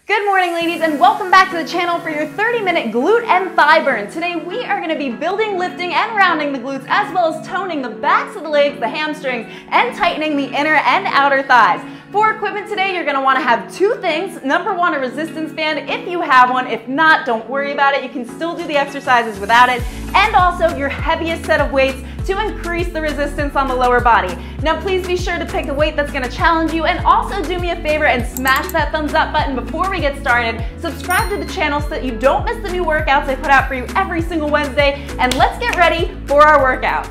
Good morning, ladies, and welcome back to the channel for your 30-minute glute and thigh burn. Today we are going to be building, lifting, and rounding the glutes, as well as toning the backs of the legs, the hamstrings, and tightening the inner and outer thighs. For equipment today, you're going to want to have two things. Number one, a resistance band if you have one. If not, don't worry about it. You can still do the exercises without it. And also your heaviest set of weights to increase the resistance on the lower body. Now please be sure to pick a weight that's going to challenge you, and also do me a favor and smash that thumbs up button before we get started. Subscribe to the channel so that you don't miss the new workouts I put out for you every single Wednesday, and let's get ready for our workout.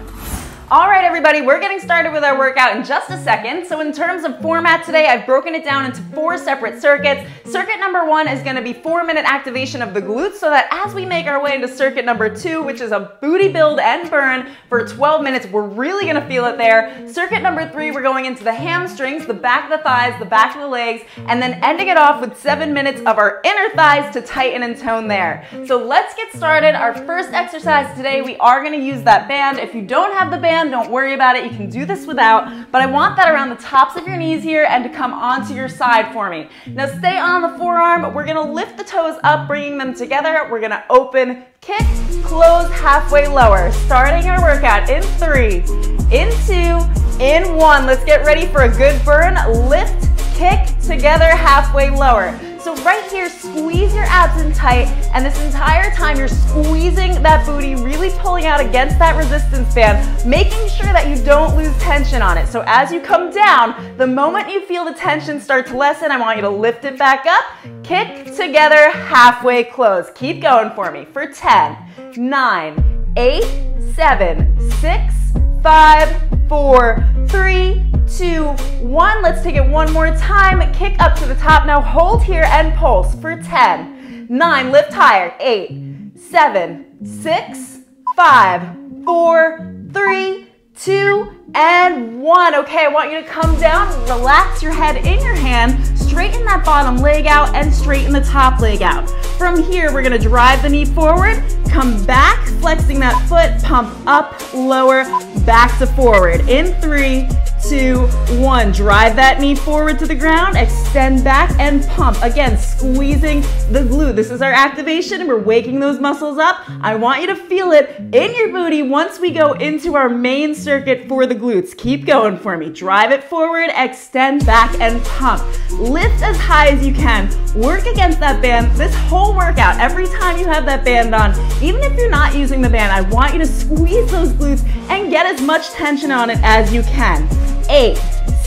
All right, everybody, we're getting started with our workout in just a second. So in terms of format today, I've broken it down into 4 separate circuits. Circuit number 1 is going to be 4-minute activation of the glutes, so that as we make our way into circuit number 2, which is a booty build and burn for 12 minutes, we're really going to feel it there. Circuit number 3, we're going into the hamstrings, the back of the thighs, the back of the legs, and then ending it off with 7 minutes of our inner thighs to tighten and tone there. So let's get started. Our first exercise today, we are going to use that band. If you don't have the band, don't worry about it. You can do this without, but I want that around the tops of your knees here and to come onto your side for me. Now stay on the forearm. We're going to lift the toes up, bringing them together. We're going to open, kick, close, halfway lower. Starting our workout in 3, in 2, in 1. Let's get ready for a good burn. Lift, kick, together, halfway lower. So right here, squeeze your abs in tight, and this entire time you're squeezing that booty, really pulling out against that resistance band, making sure that you don't lose tension on it. So as you come down, the moment you feel the tension start to lessen, I want you to lift it back up, kick, together, halfway close. Keep going for me for 10, 9, 8, 7, 6, 5, 4, 3, 2, 1. Let's take it one more time. Kick up to the top. Now hold here and pulse for 10, 9, lift higher, 8, 7, 6, 5, 4, 3, 2, and 1. Okay, I want you to come down, relax your head in your hand, straighten that bottom leg out, and straighten the top leg out. From here, we're gonna drive the knee forward, come back, flexing that foot, pump up, lower, back to forward. In 3, 2, 1. Drive that knee forward to the ground, extend back, and pump. Again, squeezing the glute. This is our activation, and we're waking those muscles up. I want you to feel it in your booty once we go into our main circuit for the glutes. Keep going for me. Drive it forward, extend back, and pump. Lift as high as you can. Work against that band this whole workout. Every time you have that band on, even if you're not using the band, I want you to squeeze those glutes and get as much tension on it as you can. 8,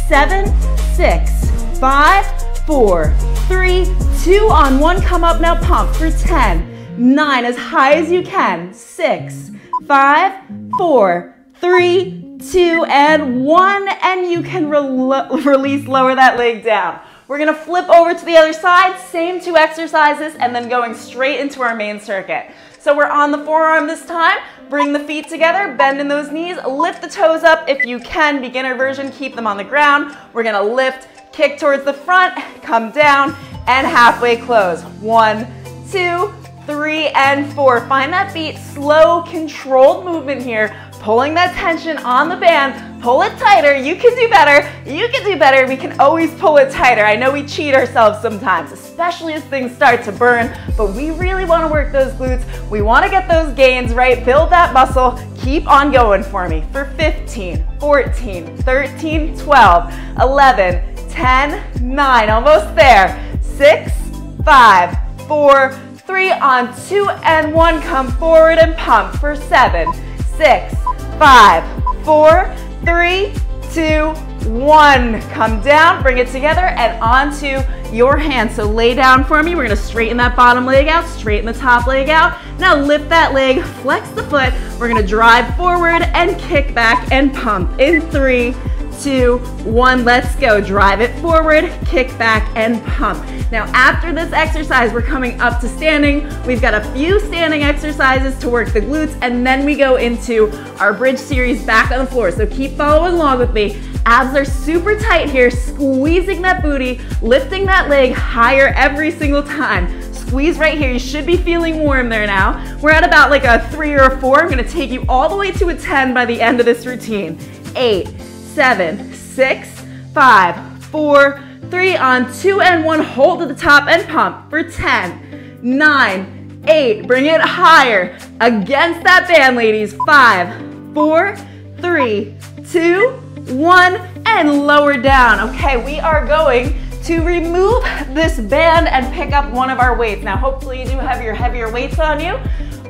7, 6, 5, 4, 3, 2, on 1. Come up now, pump for 10, 9, as high as you can, 6, 5, 4, 3, 2, and 1, and you can release, lower that leg down. We're gonna flip over to the other side, same 2 exercises, and then going straight into our main circuit. So we're on the forearm this time. Bring the feet together, bend in those knees, lift the toes up if you can. Beginner version, keep them on the ground. We're gonna lift, kick towards the front, come down, and halfway close. 1, 2, 3, and 4. Find that beat, slow, controlled movement here, pulling that tension on the band. Pull it tighter. You can do better. You can do better. We can always pull it tighter. I know we cheat ourselves sometimes, especially as things start to burn, but we really want to work those glutes. We want to get those gains, right? Build that muscle. Keep on going for me for 15, 14, 13, 12, 11, 10, 9, almost there. 6, 5, 4, 3, on 2 and 1. Come forward and pump for 7, 6, 5, 4, 3, 2, 1. Come down, bring it together, and onto your hands. So lay down for me. We're gonna straighten that bottom leg out, straighten the top leg out. Now lift that leg, flex the foot. We're gonna drive forward and kick back and pump. In 3, 2, 1, let's go. Drive it forward, kick back, and pump. Now after this exercise, we're coming up to standing. We've got a few standing exercises to work the glutes, and then we go into our bridge series back on the floor. So keep following along with me. Abs are super tight here, squeezing that booty, lifting that leg higher every single time. Squeeze right here. You should be feeling warm there now. We're at about like a 3 or a 4. I'm gonna take you all the way to a 10 by the end of this routine. 8, 7, 6, 5, 4, 3 on 2 and 1, hold to the top and pump for 10, 9, 8, bring it higher, against that band, ladies, 5, 4, 3, 2, 1, and lower down. Okay, we are going to remove this band and pick up one of our weights. Now, hopefully you do have your heavier weights on you.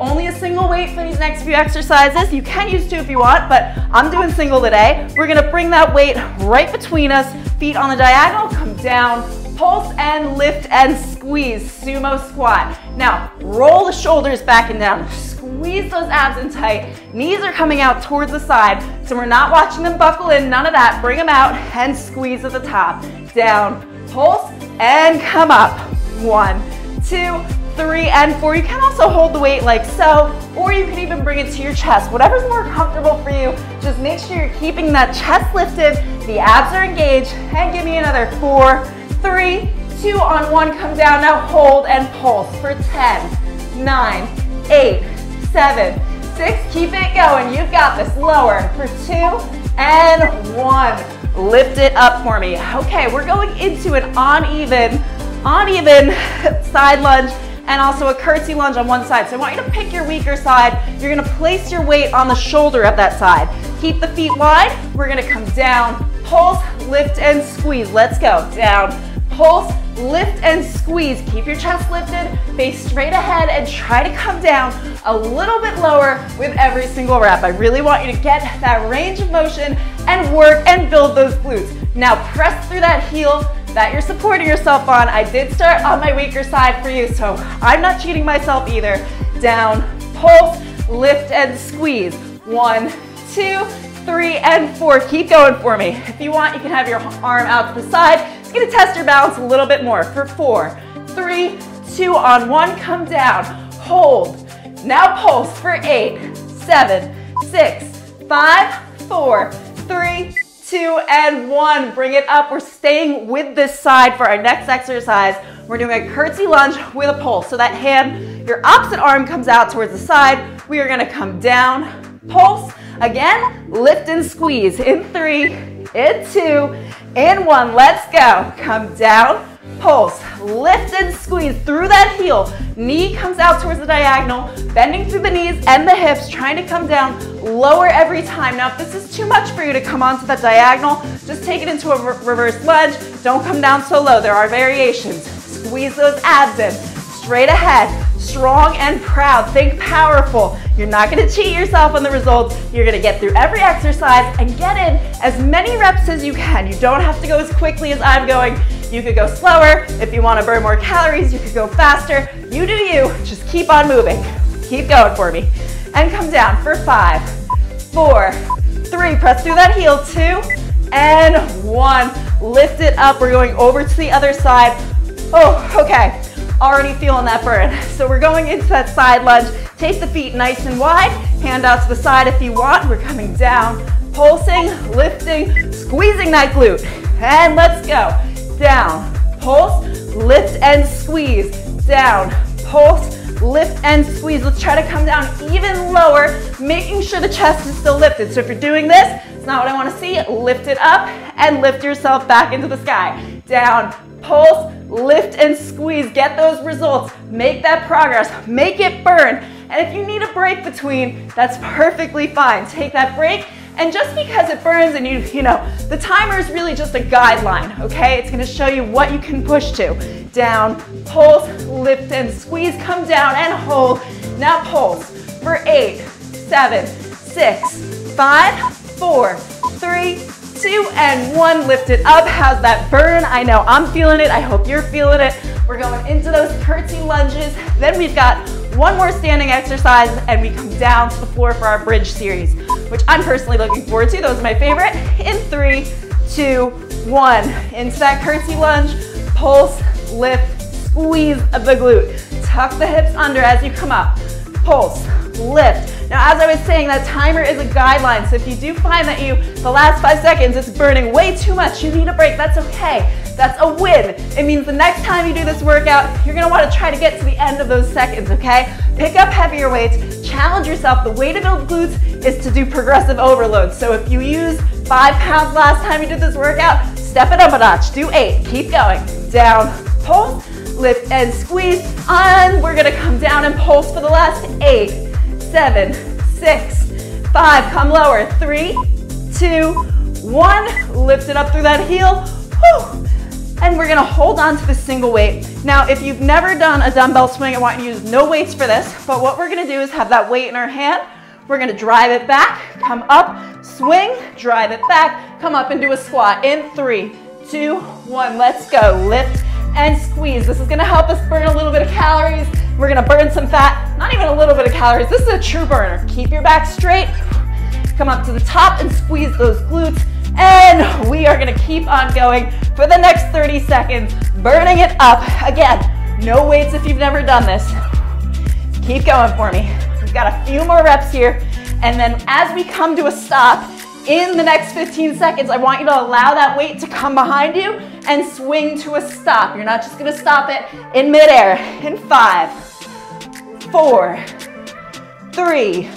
Only a single weight for these next few exercises. You can use 2 if you want, but I'm doing single today. We're gonna bring that weight right between us, feet on the diagonal, come down, pulse and lift and squeeze, sumo squat. Now, roll the shoulders back and down. Squeeze those abs in tight. Knees are coming out towards the side, so we're not watching them buckle in, none of that. Bring them out and squeeze at the top. Down, pulse, and come up. 1, 2, 3, and 4. You can also hold the weight like so, or you can even bring it to your chest. Whatever's more comfortable for you, just make sure you're keeping that chest lifted, the abs are engaged, and give me another 4, 3, 2 on 1, come down. Now hold and pulse for 10, 9, 8, 7, 6, keep it going. You've got this. Lower for 2 and 1. Lift it up for me. Okay, we're going into an uneven side lunge and also a curtsy lunge on one side. So I want you to pick your weaker side. You're gonna place your weight on the shoulder of that side. Keep the feet wide. We're gonna come down, pulse, lift, and squeeze. Let's go. Down, pulse, lift, and squeeze. Keep your chest lifted, face straight ahead, and try to come down a little bit lower with every single rep. I really want you to get that range of motion and work and build those glutes. Now press through that heel that you're supporting yourself on. I did start on my weaker side for you, so I'm not cheating myself either. Down, pulse, lift, and squeeze. 1, 2, 3, and 4. Keep going for me. If you want, you can have your arm out to the side. Just gonna test your balance a little bit more. For 4, 3, 2 on 1, come down, hold. Now pulse for 8, 7, 6, 5, 4, 3, 2, and 1. Bring it up. We're staying with this side for our next exercise. We're doing a curtsy lunge with a pulse. So that hand, your opposite arm comes out towards the side. We are gonna come down, pulse. Again, lift and squeeze. In 3, in 2, in 1. Let's go. Come down, pulse, lift and squeeze through that heel. Knee comes out towards the diagonal, bending through the knees and the hips, trying to come down lower every time. Now, if this is too much for you to come onto that diagonal, just take it into a reverse lunge. Don't come down so low. There are variations. Squeeze those abs in, straight ahead, strong and proud. Think powerful. You're not going to cheat yourself on the results. You're going to get through every exercise and get in as many reps as you can. You don't have to go as quickly as I'm going. You could go slower. If you want to burn more calories, you could go faster. You do you. Just keep on moving. Keep going for me. And come down for 5, 4, 3. Press through that heel. 2 and 1. Lift it up. We're going over to the other side. Oh, okay. Already feeling that burn. So we're going into that side lunge. Take the feet nice and wide. Hand out to the side if you want. We're coming down, pulsing, lifting, squeezing that glute. And let's go. Down, pulse, lift and squeeze. Down, pulse, lift and squeeze. Let's try to come down even lower, making sure the chest is still lifted. So if you're doing this, it's not what I want to see. Lift it up and lift yourself back into the sky. Down, pulse, lift and squeeze. Get those results. Make that progress. Make it burn. And if you need a break between, that's perfectly fine. Take that break. And just because it burns and you know, the timer is really just a guideline, okay? It's gonna show you what you can push to. Down, pulse, lift and squeeze, come down and hold. Now pulse for 8, 7, 6, 5, 4, 3, 2, and 1. Lift it up. How's that burn? I know I'm feeling it. I hope you're feeling it. We're going into those curtsy lunges. Then we've got one more standing exercise and we come down to the floor for our bridge series, which I'm personally looking forward to. Those are my favorite. In 3, 2, 1. Into that curtsy lunge, pulse, lift, squeeze of the glute. Tuck the hips under as you come up. Pulse, lift. Now, as I was saying, that timer is a guideline. So if you do find that the last 5 seconds, it's burning way too much, you need a break, that's okay. That's a win. It means the next time you do this workout, you're gonna wanna try to get to the end of those seconds, okay? Pick up heavier weights, challenge yourself. The way to build glutes is to do progressive overload. So if you used 5 pounds last time you did this workout, step it up a notch. Do 8. Keep going. Down, pulse, lift and squeeze. And we're gonna come down and pulse for the last 8, 7, 6, 5. Come lower. 3, 2, 1. Lift it up through that heel. Whew. And we're gonna hold on to the single weight. Now, if you've never done a dumbbell swing, I want you to use no weights for this, but what we're gonna do is have that weight in our hand. We're gonna drive it back, come up, swing, drive it back, come up and do a squat in 3, 2, 1. Let's go. Lift and squeeze. This is gonna help us burn a little bit of calories. We're gonna burn some fat, not even a little bit of calories. This is a true burner. Keep your back straight, come up to the top and squeeze those glutes. And we are gonna keep on going for the next 30 seconds, burning it up. Again, no weights if you've never done this. Keep going for me. We've got a few more reps here. And then as we come to a stop, in the next 15 seconds, I want you to allow that weight to come behind you and swing to a stop. You're not just gonna stop it in midair. In 5, 4, 3,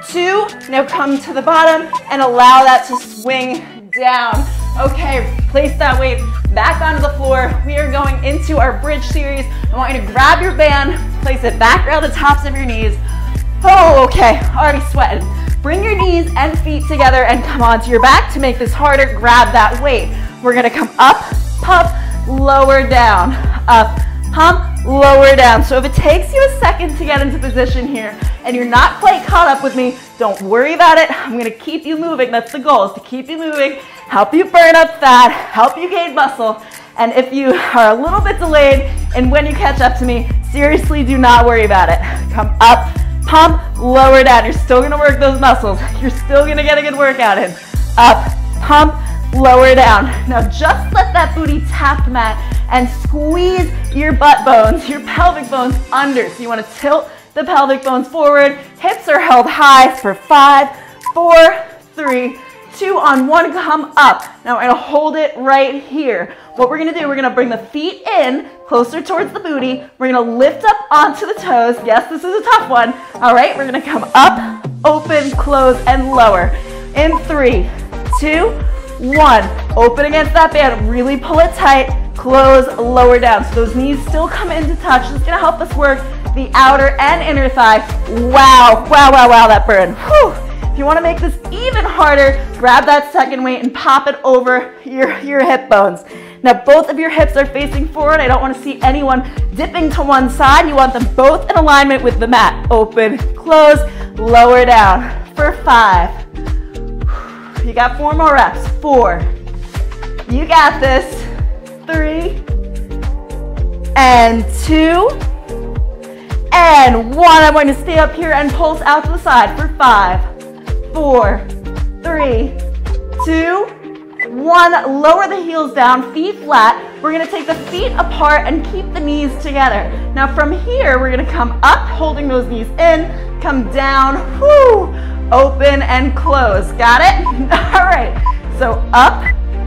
2, now come to the bottom and allow that to swing down. Okay, place that weight back onto the floor. We are going into our bridge series. I want you to grab your band, place it back around the tops of your knees. Oh, okay, already sweating. Bring your knees and feet together and come onto your back. To make this harder, grab that weight. We're gonna come up, pump, lower down, up, pump, lower down. So if it takes you a second to get into position here and you're not quite caught up with me, don't worry about it. I'm gonna keep you moving. That's the goal, is to keep you moving, help you burn up fat, help you gain muscle. And if you are a little bit delayed and when you catch up to me, seriously do not worry about it. Come up, pump, lower down. You're still gonna work those muscles. You're still gonna get a good workout in. Up, pump, lower down. Now just let that booty tap the mat and squeeze your butt bones, your pelvic bones under. So you wanna tilt the pelvic bones forward. Hips are held high for 5, 4, 3, 2, on 1, come up. Now we're gonna hold it right here. What we're gonna do, we're gonna bring the feet in, closer towards the booty. We're gonna lift up onto the toes. Yes, this is a tough one. All right, we're gonna come up, open, close, and lower. In 3, 2, 1. Open against that band, really pull it tight, close, lower down. So those knees still come into touch. This is gonna help us work the outer and inner thigh. Wow, wow, wow, wow, that burn. Whew. If you wanna make this even harder, grab that second weight and pop it over your hip bones. Now both of your hips are facing forward. I don't wanna see anyone dipping to one side. You want them both in alignment with the mat. Open, close, lower down. For 5. You got 4 more reps. 4. You got this. 3. And 2. And 1. I'm going to stay up here and pulse out to the side for 5, 4, 3, 2, 1. Lower the heels down, feet flat. We're gonna take the feet apart and keep the knees together. Now from here, we're gonna come up, holding those knees in, come down, whoo, open and close. Got it? All right, so up,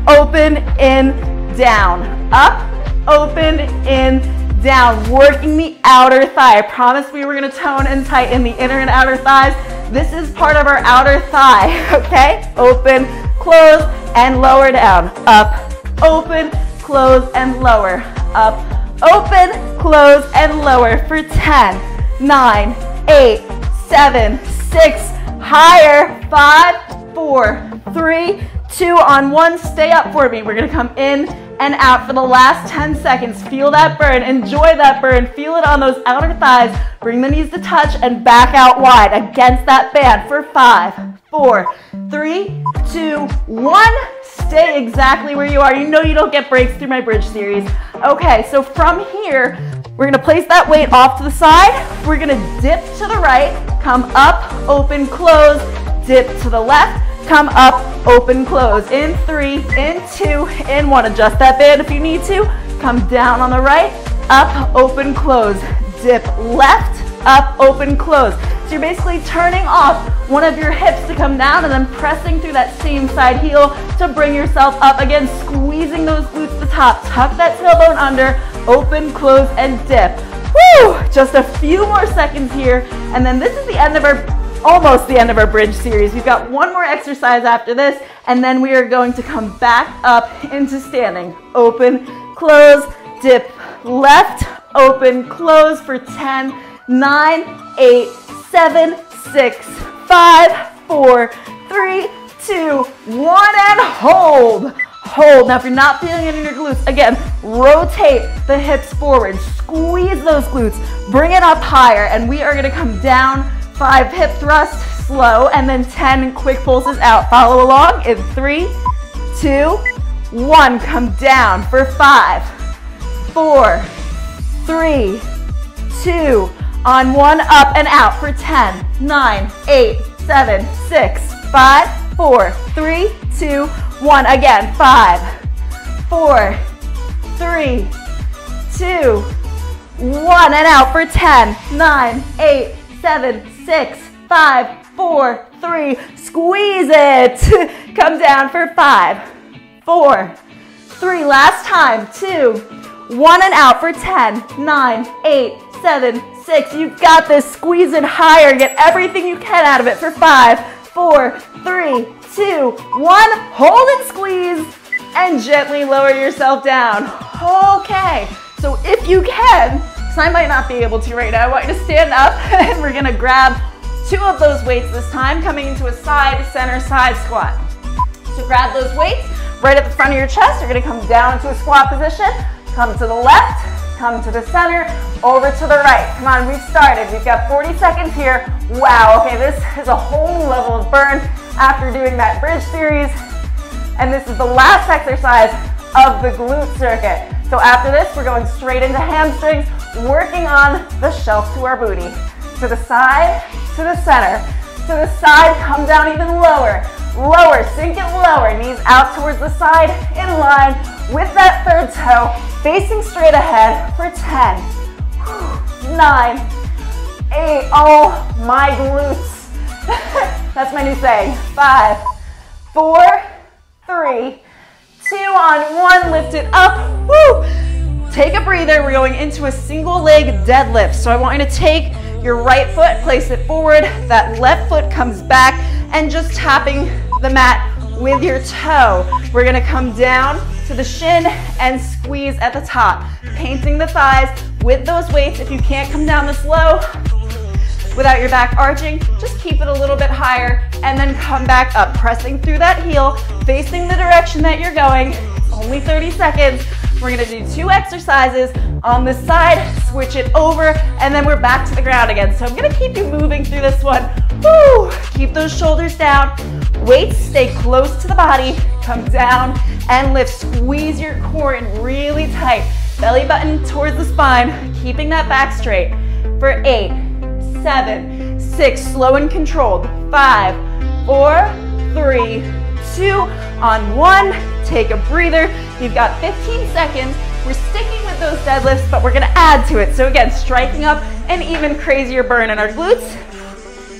open, in, down. Up, open, in, down. Working the outer thigh. I promised we were gonna tone and tighten the inner and outer thighs. This is part of our outer thigh, okay? Open, close, and lower down. Up, open, close, and lower. Up, open, close, and lower for 10, 9, 8, 7, 6, higher, 5, 4, 3, 2, on 1, stay up for me. We're gonna come in and out for the last 10 seconds. Feel that burn, enjoy that burn, feel it on those outer thighs. Bring the knees to touch and back out wide against that band for 5, 4, 3, 2, 1. Stay exactly where you are. You know you don't get breaks through my bridge series. Okay, so from here, we're gonna place that weight off to the side. We're gonna dip to the right, come up, open, close, dip to the left, come up, open, close. In 3, in 2, in 1. Adjust that band if you need to. Come down on the right, up, open, close. Dip left, up, open, close. So you're basically turning off one of your hips to come down and then pressing through that same side heel to bring yourself up. Again, squeezing those glutes to the top. Tuck that tailbone under, open, close, and dip. Woo! Just a few more seconds here, and then this is the end of our almost the end of our bridge series. We've got one more exercise after this, and then we are going to come back up into standing. Open, close, dip, left, open, close for 10, 9, 8, 7, 6, 5, 4, 3, 2, 1, and hold. Hold. Now, if you're not feeling it in your glutes, again, rotate the hips forward. Squeeze those glutes. Bring it up higher, and we are going to come down. 5 hip thrusts, slow, and then 10 quick pulses out. Follow along in 3, 2, 1. Come down for 5, 4, 3, 2, on 1, up and out for 10, 9, 8, 7, 6, 5, 4, 3, 2, 1. Again, 5, 4, 3, 2, 1, and out for 10, 9, 8, 7, 6, 5, 4, 3. Squeeze it. Come down for 5, 4, 3. Last time. 2, 1, and out for 10, 9, 8, 7, 6. You've got this. Squeeze it higher. Get everything you can out of it for 5, 4, 3, 2, 1. Hold and squeeze, and gently lower yourself down. Okay, so if you can, because I might not be able to right now, I want you to stand up, and we're gonna grab 2 of those weights this time, coming into a side, center, side squat. So grab those weights right at the front of your chest. You're gonna come down into a squat position, come to the left, come to the center, over to the right. Come on, we've started. We've got 40 seconds here. Wow, okay, this is a whole new level of burn after doing that bridge series. And this is the last exercise of the glute circuit. So after this, we're going straight into hamstrings, working on the shelf to our booty. To the side, to the center, to the side, come down even lower. Lower, sink it lower, knees out towards the side, in line with that third toe, facing straight ahead for 10, 9, 8, oh my glutes. That's my new saying. 5, 4, 3, 2, on 1, lift it up, woo. Take a breather, we're going into a single leg deadlift. So I want you to take your right foot, place it forward, that left foot comes back, and just tapping the mat with your toe. We're gonna come down to the shin and squeeze at the top, painting the thighs with those weights. If you can't come down this low without your back arching, just keep it a little bit higher and then come back up, pressing through that heel, facing the direction that you're going. It's only 30 seconds. We're gonna do 2 exercises on this side, switch it over, and then we're back to the ground again. So I'm gonna keep you moving through this one. Woo! Keep those shoulders down. Weights stay close to the body. Come down and lift. Squeeze your core in really tight. Belly button towards the spine, keeping that back straight. For 8, 7, 6, slow and controlled. 5, 4, 3, 2, on 1. Take a breather. You've got 15 seconds. We're sticking with those deadlifts, but we're gonna add to it. So again, striking up an even crazier burn in our glutes.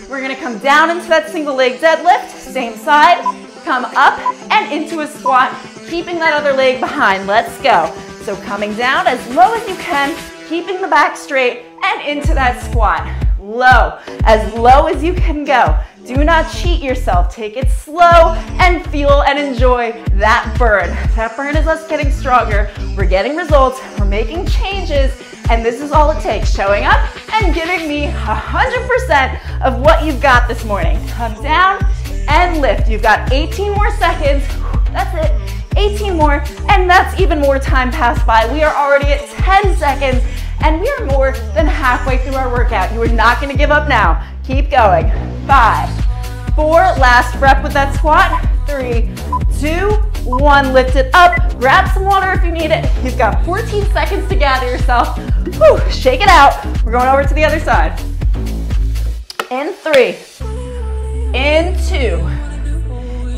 We're gonna come down into that single leg deadlift, same side, come up and into a squat, keeping that other leg behind. Let's go. So coming down as low as you can, keeping the back straight, and into that squat. Low, as low as you can go. Do not cheat yourself. Take it slow and feel and enjoy that burn. That burn is us getting stronger. We're getting results. We're making changes. And this is all it takes. Showing up and giving me 100% of what you've got this morning. Come down and lift. You've got 18 more seconds. That's it. 18 more. And that's even more time passed by. We are already at 10 seconds. And we are more than halfway through our workout. You are not going to give up now. Keep going. 5, 4, last rep with that squat. 3, 2, 1, lift it up. Grab some water if you need it. You've got 14 seconds to gather yourself. Whew, shake it out. We're going over to the other side. In 3, in 2,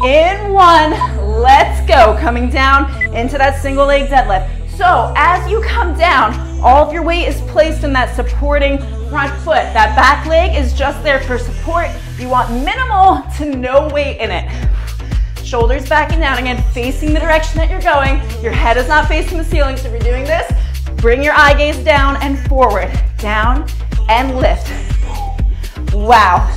in 1, let's go. Coming down into that single leg deadlift. So as you come down, all of your weight is placed in that supporting front foot. That back leg is just there for support. You want minimal to no weight in it. Shoulders backing down again, facing the direction that you're going. Your head is not facing the ceiling, so if you're doing this, bring your eye gaze down and forward. Down and lift. Wow.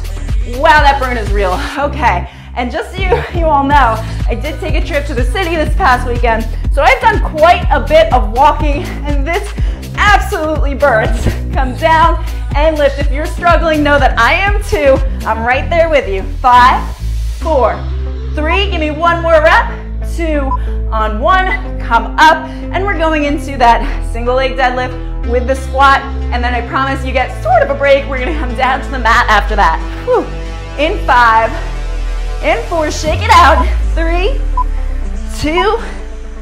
Wow, that burn is real. Okay, and just so you all know, I did take a trip to the city this past weekend, so I've done quite a bit of walking, and this absolutely burns. Come down and lift. If you're struggling, know that I am too. I'm right there with you. 5, 4, 3, give me one more rep. 2 on 1, come up, and we're going into that single leg deadlift with the squat, and then I promise you get sort of a break. We're gonna come down to the mat after that. Whew. In 5, in 4, shake it out. 3, 2,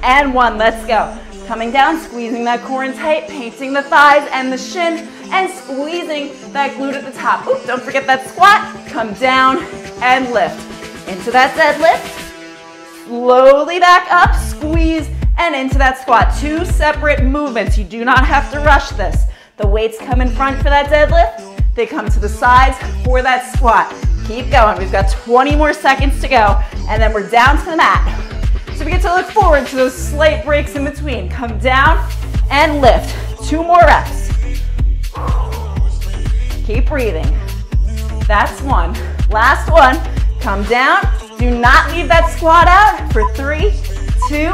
and 1, let's go. Coming down, squeezing that core in tight, painting the thighs and the shin, and squeezing that glute at the top. Ooh, don't forget that squat. Come down and lift. Into that deadlift. Slowly back up, squeeze, and into that squat. 2 separate movements. You do not have to rush this. The weights come in front for that deadlift. They come to the sides for that squat. Keep going. We've got 20 more seconds to go, and then we're down to the mat. So we get to look forward to those slight breaks in between. Come down and lift. 2 more reps. Keep breathing. That's 1. Last one. Come down. Do not leave that squat out for 3, 2,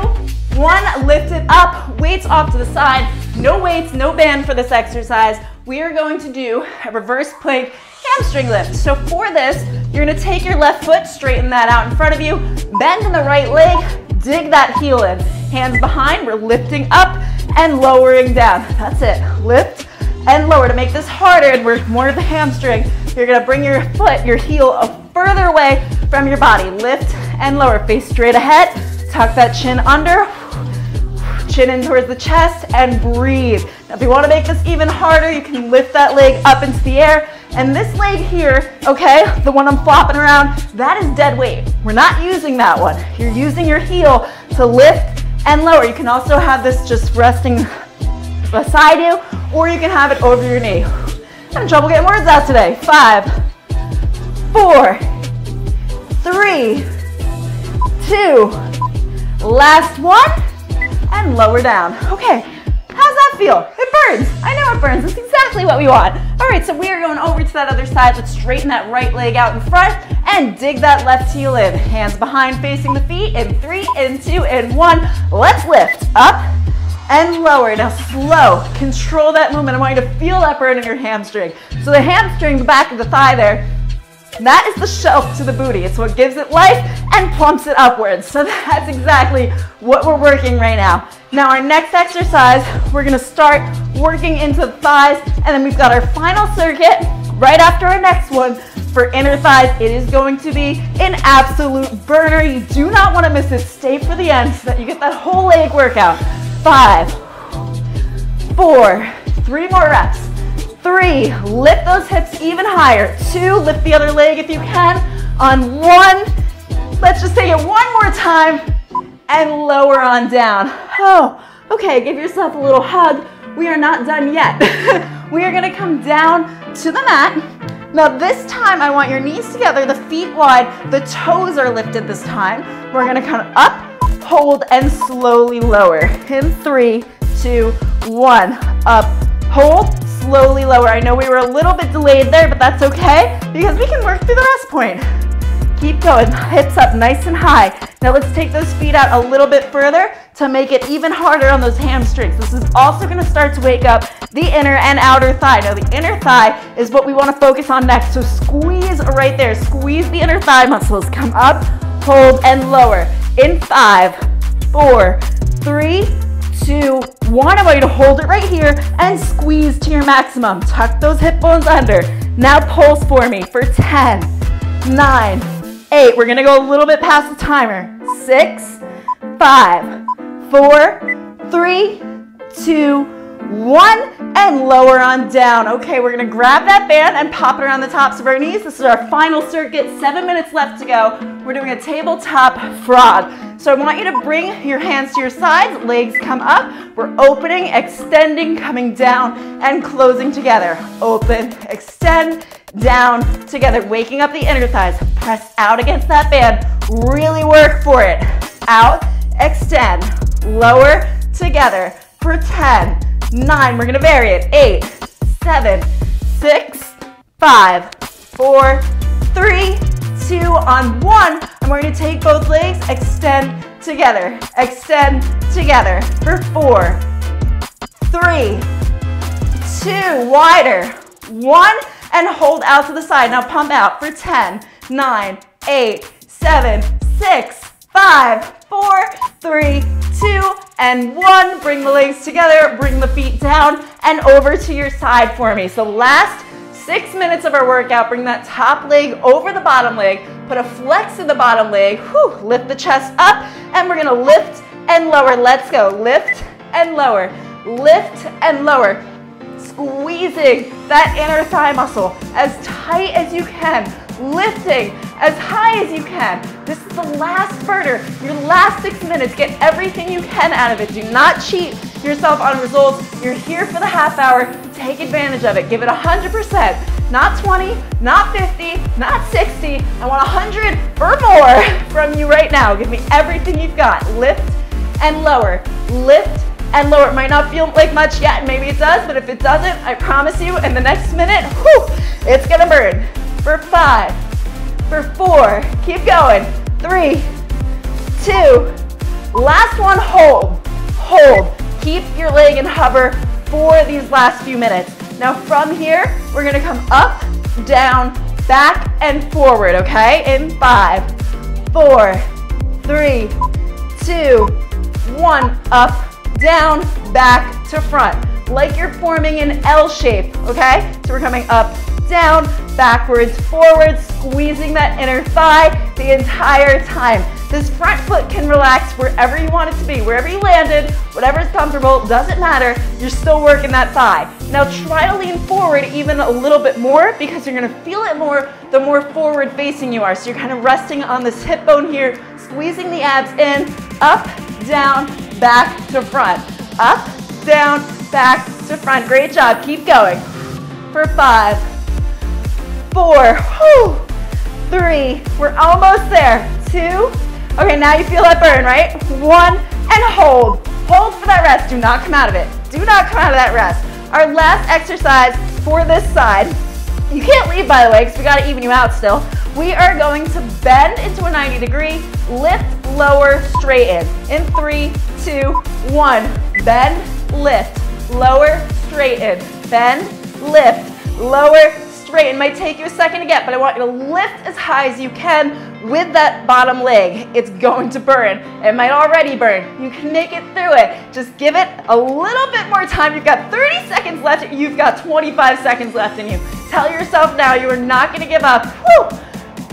1. Lift it up. Weights off to the side. No weights, no band for this exercise. We are going to do a reverse plank hamstring lift. So for this, you're going to take your left foot, straighten that out in front of you, bend in the right leg, dig that heel in. Hands behind, we're lifting up and lowering down. That's it. Lift and lower. To make this harder and work more of the hamstring, you're going to bring your foot, your heel further away from your body. Lift and lower. Face straight ahead. Tuck that chin under. Chin in towards the chest and breathe. Now if you want to make this even harder, you can lift that leg up into the air. And this leg here, okay, the one I'm flopping around, that is dead weight. We're not using that one. You're using your heel to lift and lower. You can also have this just resting beside you, or you can have it over your knee. I'm having trouble getting words out today. 5, 4, 3, 2, last one, and lower down. Okay, how's that feel? It burns. I know it burns. It's exactly what we want. All right, so we are going over to that other side. Let's straighten that right leg out in front and dig that left heel in. Hands behind facing the feet in 3, in 2, in 1. Let's lift up and lower. Now slow, control that movement. I want you to feel that burn in your hamstring. So the hamstring, the back of the thigh there, that is the shelf to the booty. It's what gives it life and plumps it upwards. So that's exactly what we're working right now. Now our next exercise, we're gonna start working into the thighs, and then we've got our final circuit right after our next one for inner thighs. It is going to be an absolute burner. You do not want to miss it. Stay for the end so that you get that whole leg workout. 5, 4, 3 more reps. 3, lift those hips even higher. 2, lift the other leg if you can. On 1, let's just take it one more time and lower on down. Oh, okay, give yourself a little hug. We are not done yet. We are gonna come down to the mat. Now this time I want your knees together, the feet wide, the toes are lifted this time. We're gonna come up, hold, and slowly lower. In 3, 2, 1, up, hold, slowly lower. I know we were a little bit delayed there, but that's okay because we can work through the rest point. Keep going, hips up nice and high. Now let's take those feet out a little bit further to make it even harder on those hamstrings. This is also gonna start to wake up the inner and outer thigh. Now the inner thigh is what we wanna focus on next. So squeeze right there, squeeze the inner thigh muscles. Come up, hold, and lower. In 5, 4, 3, 2, 1. I want you to hold it right here and squeeze to your maximum. Tuck those hip bones under. Now pulse for me for 10, 9, 8. We're gonna go a little bit past the timer. 6, 5, 4, 3, 2, 1, and lower on down. Okay, we're gonna grab that band and pop it around the tops of our knees. This is our final circuit, 7 minutes left to go. We're doing a tabletop frog. So I want you to bring your hands to your sides, legs come up. We're opening, extending, coming down, and closing together. Open, extend, down, together. Waking up the inner thighs. Press out against that band. Really work for it. Out, extend, lower, together for 10, 9, we're gonna vary it. 8, 7, 6, 5, 4, 3, 2, on 1. I'm going to take both legs, extend together, extend together for 4, 3, 2, wider, 1, and hold out to the side. Now pump out for 10, 9, 8, 7, 6, 5, 4, 3, 2, and 1. Bring the legs together, bring the feet down and over to your side for me. So last 6 minutes of our workout, bring that top leg over the bottom leg, put a flex in the bottom leg, lift the chest up, and we're gonna lift and lower. Let's go, lift and lower, lift and lower. Squeezing that inner thigh muscle as tight as you can, lifting as high as you can. This is the last burner, your last 6 minutes. Get everything you can out of it. Do not cheat yourself on results. You're here for the half hour. Take advantage of it. Give it 100%. Not 20, not 50, not 60. I want 100 or more from you right now. Give me everything you've got. Lift and lower, lift and lower. It might not feel like much yet, maybe it does, but if it doesn't, I promise you in the next minute, it's gonna burn. For 5, for 4, keep going, 3, 2, last one, hold, hold. Keep your leg in hover for these last few minutes. Now from here, we're gonna come up, down, back, and forward, okay? In 5, 4, 3, 2, 1, up, down, back to front, like you're forming an L shape, okay? So we're coming up, down, backwards, forwards, squeezing that inner thigh the entire time. This front foot can relax wherever you want it to be, wherever you landed, whatever's comfortable, doesn't matter, you're still working that thigh. Now try to lean forward even a little bit more because you're gonna feel it more the more forward facing you are. So you're kind of resting on this hip bone here, squeezing the abs in, up, down, back to front, up, down, back to front. Great job, keep going. For 5, 4, 3, we're almost there, 2, okay, now you feel that burn, right? 1, and hold. Hold for that rest, do not come out of it. Do not come out of that rest. Our last exercise for this side, you can't leave by the way, because we gotta even you out still. We are going to bend into a 90 degree, lift, lower, straighten. In 3, 2, 1, bend, lift, lower, straighten, bend, lift, lower, straighten. Might take you a second to get, but I want you to lift as high as you can with that bottom leg. It's going to burn. It might already burn. You can make it through it. Just give it a little bit more time. You've got 30 seconds left. You've got 25 seconds left in you. Tell yourself now you are not going to give up.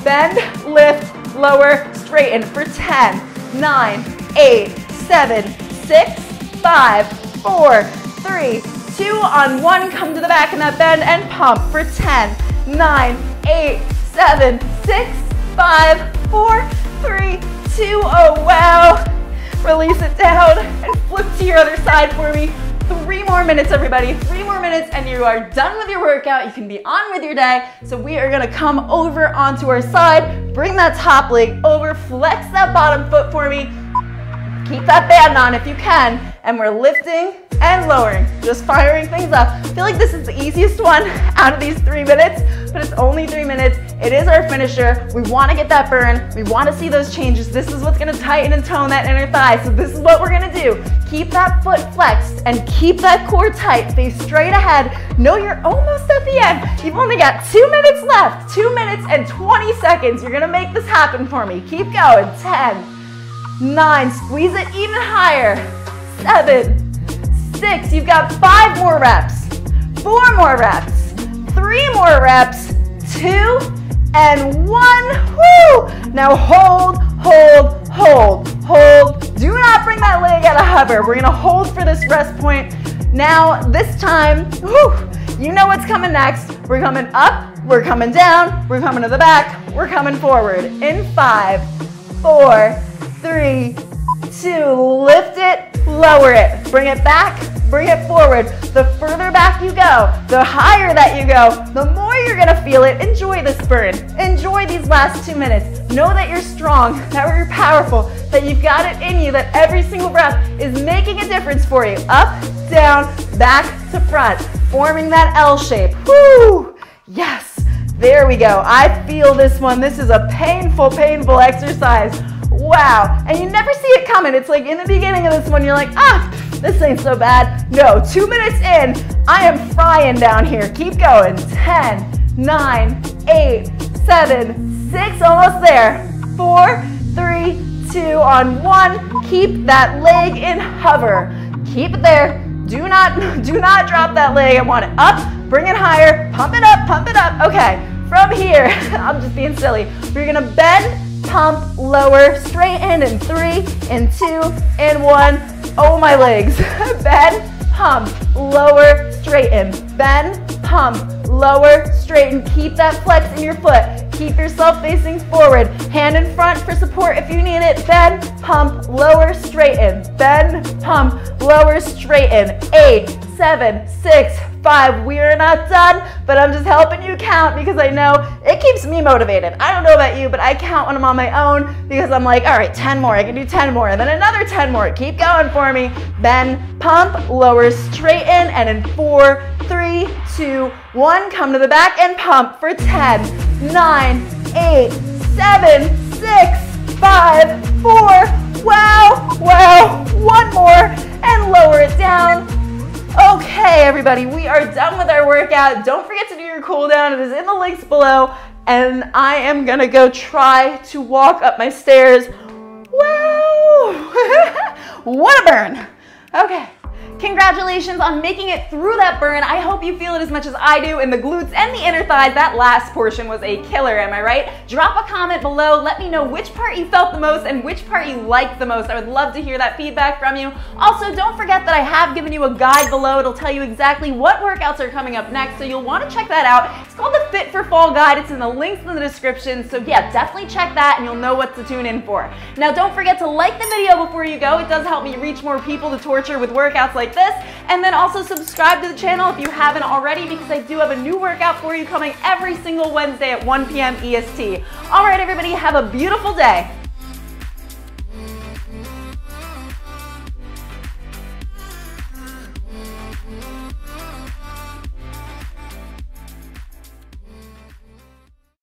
Bend, lift, lower, straighten for 10, 9, 8, 7, 6, 5, 4, 3, 2, on 1, come to the back in that bend and pump for 10, 9, 8, 7, 6, 5, 4, 3, 2, oh wow. Release it down and flip to your other side for me. 3 more minutes, everybody, 3 more minutes and you are done with your workout. You can be on with your day. So we are gonna come over onto our side, bring that top leg over, flex that bottom foot for me. Keep that band on if you can, and we're lifting and lowering, just firing things up. I feel like this is the easiest one out of these 3 minutes, but it's only 3 minutes. It is our finisher. We want to get that burn. We want to see those changes. This is what's going to tighten and tone that inner thigh. So this is what we're going to do. Keep that foot flexed and keep that core tight. Face straight ahead. Know you're almost at the end. You've only got 2 minutes left. 2 minutes and 20 seconds. You're going to make this happen for me. Keep going. 10, 9, squeeze it even higher. 7, 6, you've got 5 more reps, 4 more reps, 3 more reps, 2, and 1. Woo! Now hold, hold, hold, hold. Do not bring that leg out of hover. We're gonna hold for this rest point. Now, this time, you know what's coming next. We're coming up, we're coming down, we're coming to the back, we're coming forward. In 5, 4, 3, 2, lift it, lower it, bring it back, bring it forward. The further back you go, the higher that you go, the more you're gonna feel it. Enjoy this burn. Enjoy these last 2 minutes. Know that you're strong, that you're powerful, that you've got it in you, that every single breath is making a difference for you. Up, down, back to front, forming that L shape. Woo! Yes, There we go. I feel this one. This is a painful, painful exercise. Wow. And you never see it coming. It's like in the beginning of this one, you're like, ah, this ain't so bad. No, 2 minutes in, I am frying down here. Keep going. 10, 9, 8, 7, 6, almost there. 4, 3, 2, on 1. Keep that leg in hover. Keep it there. Do not drop that leg. I want it up. Bring it higher. Pump it up. Pump it up. Okay. From here, I'm just being silly. We're gonna bend, pump, lower, straighten in 3, in 2, in 1. Oh, my legs. Bend, pump, lower, straighten. Bend, pump, lower, straighten. Keep that flex in your foot. Keep yourself facing forward. Hand in front for support if you need it. Bend, pump, lower, straighten. Bend, pump, lower, straighten. 8, 7, 6, 5. We are not done, but I'm just helping you count because I know it keeps me motivated. I don't know about you, but I count when I'm on my own because I'm like, all right, 10 more. I can do 10 more. And then another 10 more. Keep going for me. Bend, pump, lower, straighten. And in 4, 3, 2, 1, come to the back and pump for 10, 9, 8, 7, 6, 5, 4. Wow, wow. 1 more and lower it down. Okay, everybody, we are done with our workout. Don't forget to do your cool down. It is in the links below. And I am gonna go try to walk up my stairs. Wow! What a burn. Okay. Congratulations on making it through that burn. I hope you feel it as much as I do in the glutes and the inner thighs. That last portion was a killer, am I right? Drop a comment below. Let me know which part you felt the most and which part you liked the most. I would love to hear that feedback from you. Also, don't forget that I have given you a guide below. It'll tell you exactly what workouts are coming up next, so you'll want to check that out. It's called the Fit for Fall Guide. It's in the links in the description. So yeah, definitely check that and you'll know what to tune in for. Now, don't forget to like the video before you go. It does help me reach more people to torture with workouts like this. And then also subscribe to the channel if you haven't already, because I do have a new workout for you coming every single Wednesday at 1 p.m. EST. All right, everybody, have a beautiful day.